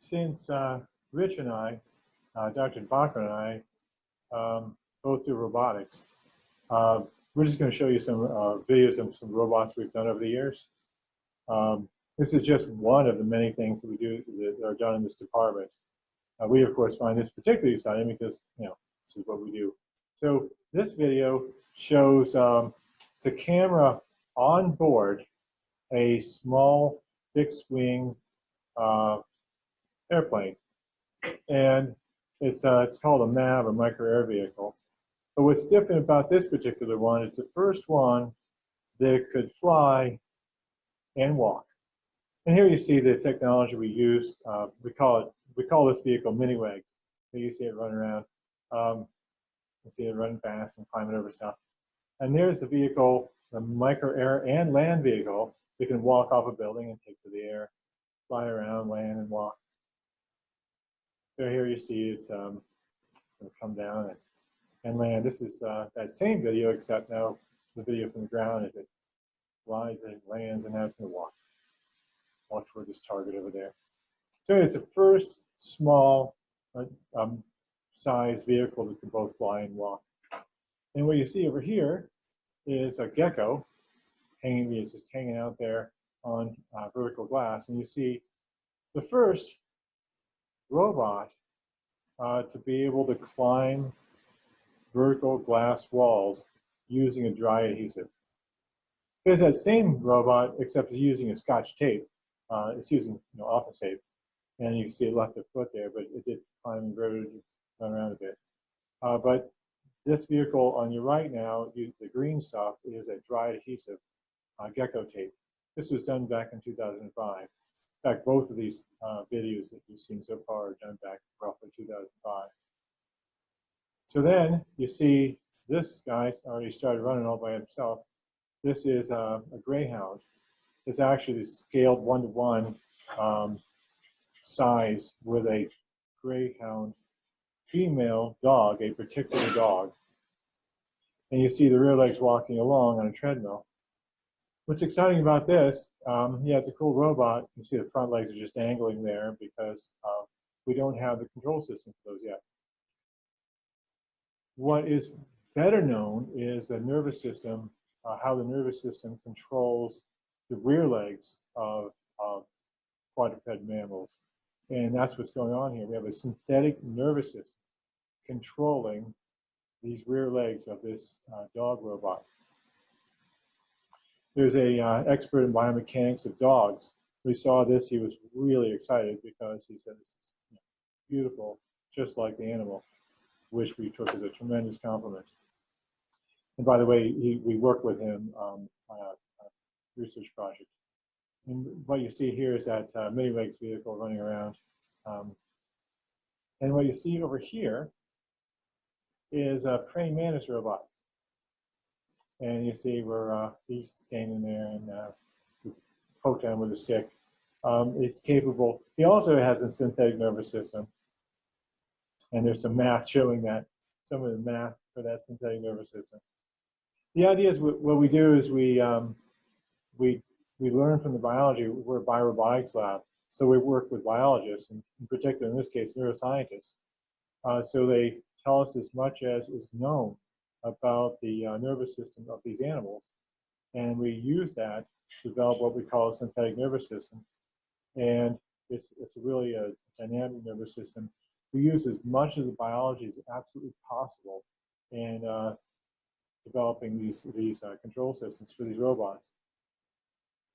since Rich and I, Dr. Bachman and I, both do robotics, we're just going to show you some videos of some robots we've done over the years. This is just one of the many things that we do that are done in this department. We, of course, find this particularly exciting because, this is what we do. So this video shows it's a camera on board a small fixed-wing airplane, and it's called a MAV, a micro air vehicle. But what's different about this particular one is the first one that could fly and walk. And here you see the technology we use. We call this vehicle mini wags. You see it run around. You see it running fast and climbing over stuff. And there's the vehicle, the micro air and land vehicle. You can walk off a building and take to the air, fly around, land, and walk. So here you see it's going to come down and land. This is that same video, except now the video from the ground is it flies and lands, and now it's going to walk toward this target over there. So it's the first small size vehicle that can both fly and walk. And what you see over here is a gecko it's just hanging out there on vertical glass. And you see the first robot to be able to climb vertical glass walls using a dry adhesive. There's that same robot, except it's using a Scotch tape. It's using office tape. And you can see it left a foot there, but it did climb and run around a bit. But this vehicle on your right now, the green stuff, is a dry adhesive gecko tape. This was done back in 2005. In fact, both of these videos that you've seen so far are done back roughly 2005. So then you see this guy's already started running all by himself. This is a greyhound. It's actually scaled 1-to-1 size with a greyhound female dog, a particular dog. And you see the rear legs walking along on a treadmill. What's exciting about this, it's a cool robot. You see the front legs are just dangling there because we don't have the control system for those yet. What is better known is the nervous system, how the nervous system controls the rear legs of quadruped mammals. And that's what's going on here. We have a synthetic nervous system controlling these rear legs of this dog robot. There's a expert in biomechanics of dogs. We saw this, he was really excited because he said this is beautiful, just like the animal, which we took as a tremendous compliment. And by the way, we worked with him on a research project. And what you see here is that mini legs vehicle running around. And what you see over here is a praying mantis robot. And you see where he's standing there and we poked him with a stick. It's capable. He also has a synthetic nervous system. And there's some math showing that, some of the math for that synthetic nervous system. The idea is what we do is we learn from the biology. We're a biorobotics lab, so we work with biologists, and in particular, in this case, neuroscientists. So they tell us as much as is known about the nervous system of these animals, and we use that to develop what we call a synthetic nervous system. And it's really a dynamic nervous system. We use as much of the biology as absolutely possible in developing these control systems for these robots.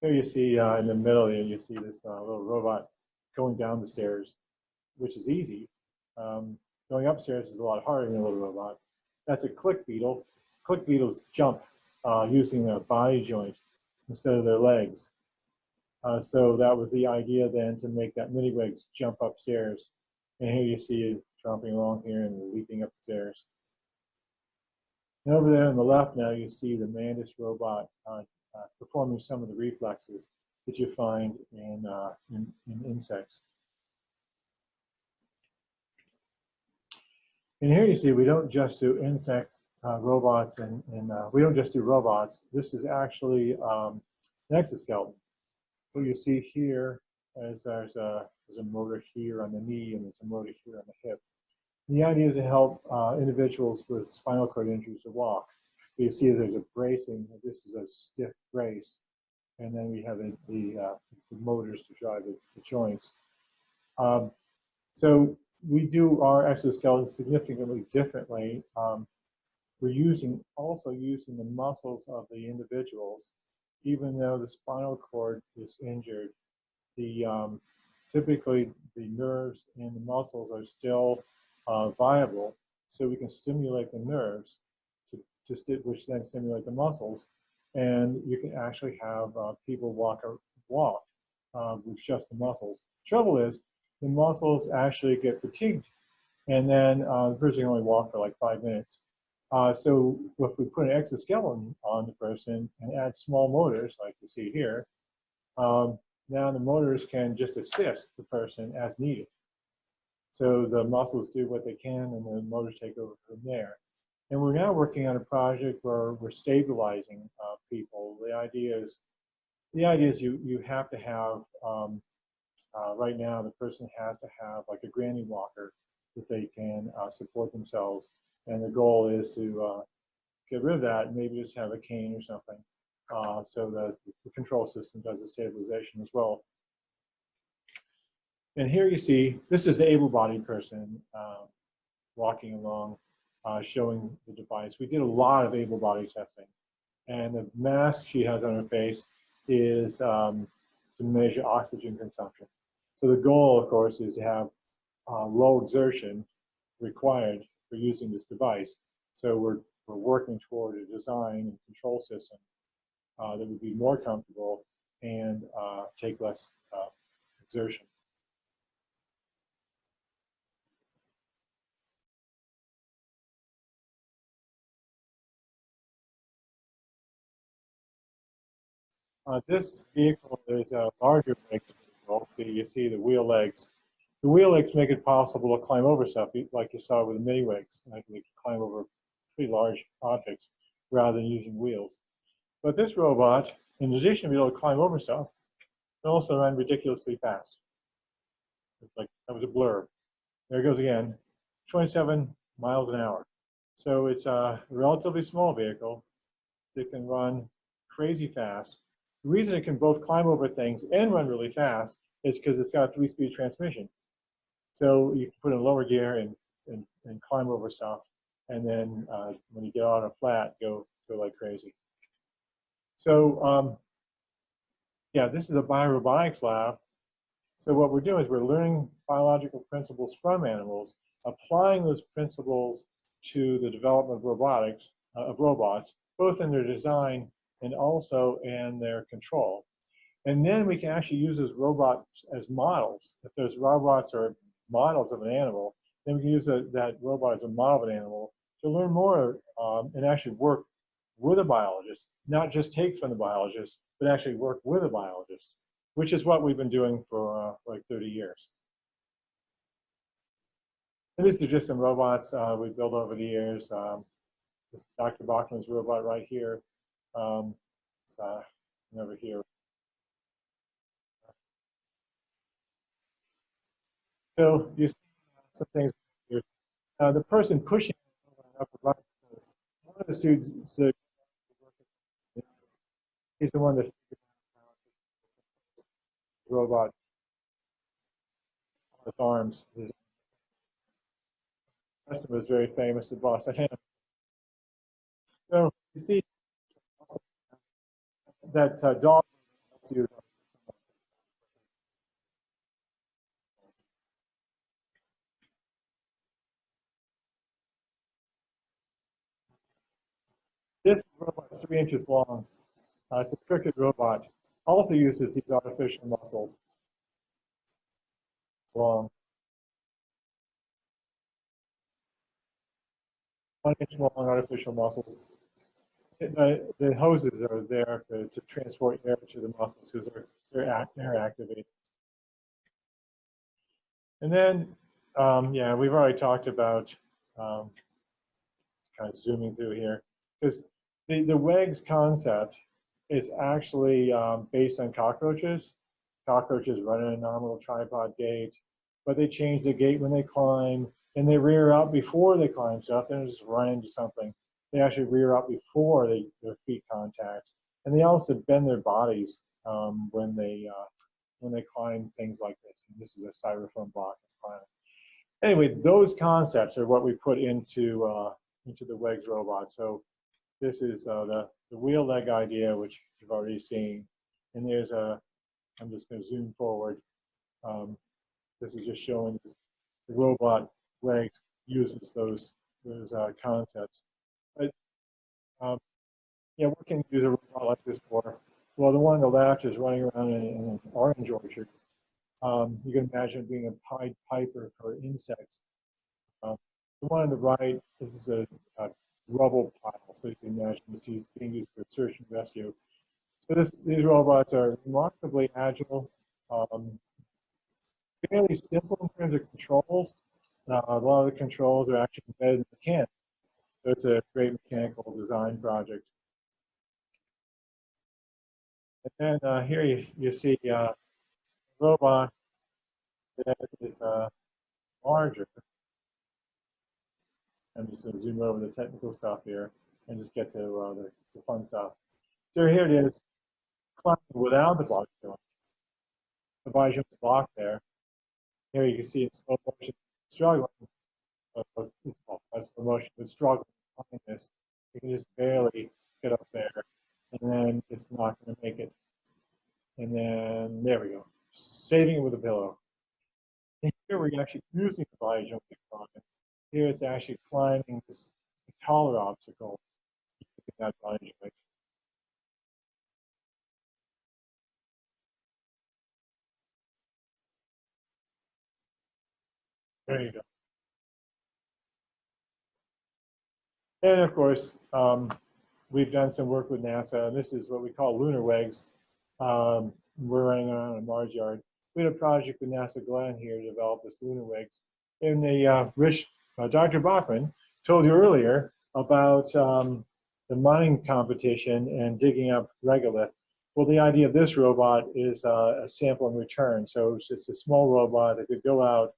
Here you see in the middle here, you see this little robot going down the stairs, which is easy. Going upstairs is a lot harder than a little robot. That's a click beetle. Click beetles jump using their body joint instead of their legs. So that was the idea then, to make that mini legs jump upstairs. And here you see it tromping along here and leaping up the stairs. And over there on the left now, you see the mantis robot performing some of the reflexes that you find in insects. And here you see we don't just do insect robots, and we don't just do robots. This is actually an exoskeleton. What you see here is there's a there's a motor here on the knee, and there's a motor here on the hip. And the idea is to help individuals with spinal cord injuries to walk. So you see there's a bracing. This is a stiff brace. And then we have the motors to drive the joints. So we do our exoskeleton significantly differently. We're also using the muscles of the individuals, even though the spinal cord is injured. Typically the nerves and the muscles are still viable, so we can stimulate the nerves, which then stimulate the muscles, and you can actually have people walk with just the muscles. Trouble is, the muscles actually get fatigued, and then the person can only walk for like 5 minutes. So if we put an exoskeleton on the person and add small motors, like you see here, now the motors can just assist the person as needed. So the muscles do what they can, and the motors take over from there. And we're now working on a project where we're stabilizing people. The idea is you have to have, right now the person has to have like a granny walker that they can support themselves. And the goal is to get rid of that and maybe just have a cane or something, so that the control system does the stabilization as well. And here you see, this is the able-bodied person walking along, showing the device. We did a lot of able-bodied testing. And the mask she has on her face is to measure oxygen consumption. So the goal, of course, is to have low exertion required for using this device. So we're working toward a design and control system that would be more comfortable and take less exertion. This vehicle is a larger legs vehicle. So you see the wheel legs. The wheel legs make it possible to climb over stuff, like you saw with the mini wigs. Like we can climb over pretty large objects rather than using wheels. But this robot, in addition to being able to climb over stuff, can also run ridiculously fast. It's like that was a blur. There it goes again, 27 miles an hour. So it's a relatively small vehicle that can run crazy fast. The reason it can both climb over things and run really fast is because it's got a 3-speed transmission. So you can put in lower gear and climb over stuff, and then when you get on a flat, go like crazy. So yeah, this is a biorobotics lab. So what we're doing is we're learning biological principles from animals, applying those principles to the development of robotics, of robots, both in their design and also in their control. And then we can actually use those robots as models. If those robots are models of an animal, then we can use that robot as a model of an animal to learn more and actually work with a biologist, not just take from the biologist, but actually work with a biologist, which is what we've been doing for like 30 years. And these are just some robots we've built over the years. This is Dr. Bachman's robot right here. It's over here. So you see some things here. The person pushing up the right. One of the students, he's the one that figured out the robot with arms. His customer was very famous at Boston. So you see that dog. This robot is 3 inches long. It's a cricket robot. Also uses these artificial muscles. Long. 1 inch long artificial muscles. The hoses are there to transport air to the muscles because they're air activated. And then, yeah, we've already talked about, kind of zooming through here, because the WEGS concept is actually based on cockroaches. cockroaches running a nominal tripod gait, but they change the gait when they climb, and they rear out before they climb. So if they just run into something, they actually rear out before their feet contact, and they also bend their bodies when they climb things like this. And this is a styrofoam block that's climbing. Anyway, those concepts are what we put into the WEGS robot. So this is the wheel leg idea, which you've already seen. And there's I'm just going to zoom forward. This is just showing the robot WEGS uses those concepts. But yeah, what can you use a robot like this for? Well, the one on the left is running around in an orange orchard. You can imagine it being a Pied Piper for insects. The one on the right, this is a rubble pile, so you can imagine this is being used for search and rescue. So these robots are remarkably agile, fairly simple in terms of controls. A lot of the controls are actually embedded in the can. So it's a great mechanical design project. And then here you see a robot that is larger. I'm just going to zoom over the technical stuff here and just get to the fun stuff. So here it is, climbing without the body joint. The body joint is locked there. Here you can see it's slow motion struggling. Slow motion, but struggling behind this. You can just barely get up there, and then it's not going to make it. And then there we go, saving it with a pillow. And here we're actually using the body joint to climb. Here it's actually climbing this taller obstacle. That body joint. There you go. And of course, we've done some work with NASA, and this is what we call lunar WEGS. We're running on a Mars yard. We had a project with NASA Glenn here to develop this lunar WEGS. And Dr. Bachman told you earlier about the mining competition and digging up regolith. Well, the idea of this robot is a sample and return. So it's a small robot that could go out,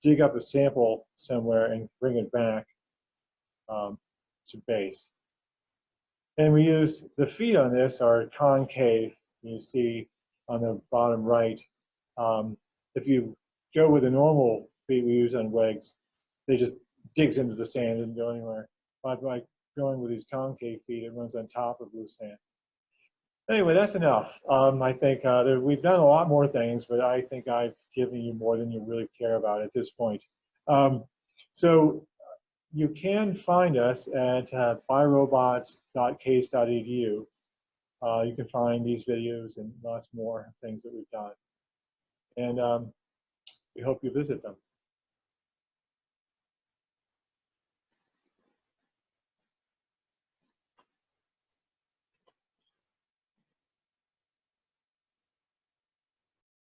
dig up a sample somewhere, and bring it back to base. And we used the feet on this are concave. You see on the bottom right. If you go with the normal feet we use on WEGS, they just digs into the sand and go anywhere. But by going with these concave feet, it runs on top of loose sand. Anyway, that's enough. I think we've done a lot more things, but I think I've given you more than you really care about at this point. So you can find us at biorobots.case.edu. You can find these videos and lots more things that we've done. And we hope you visit them.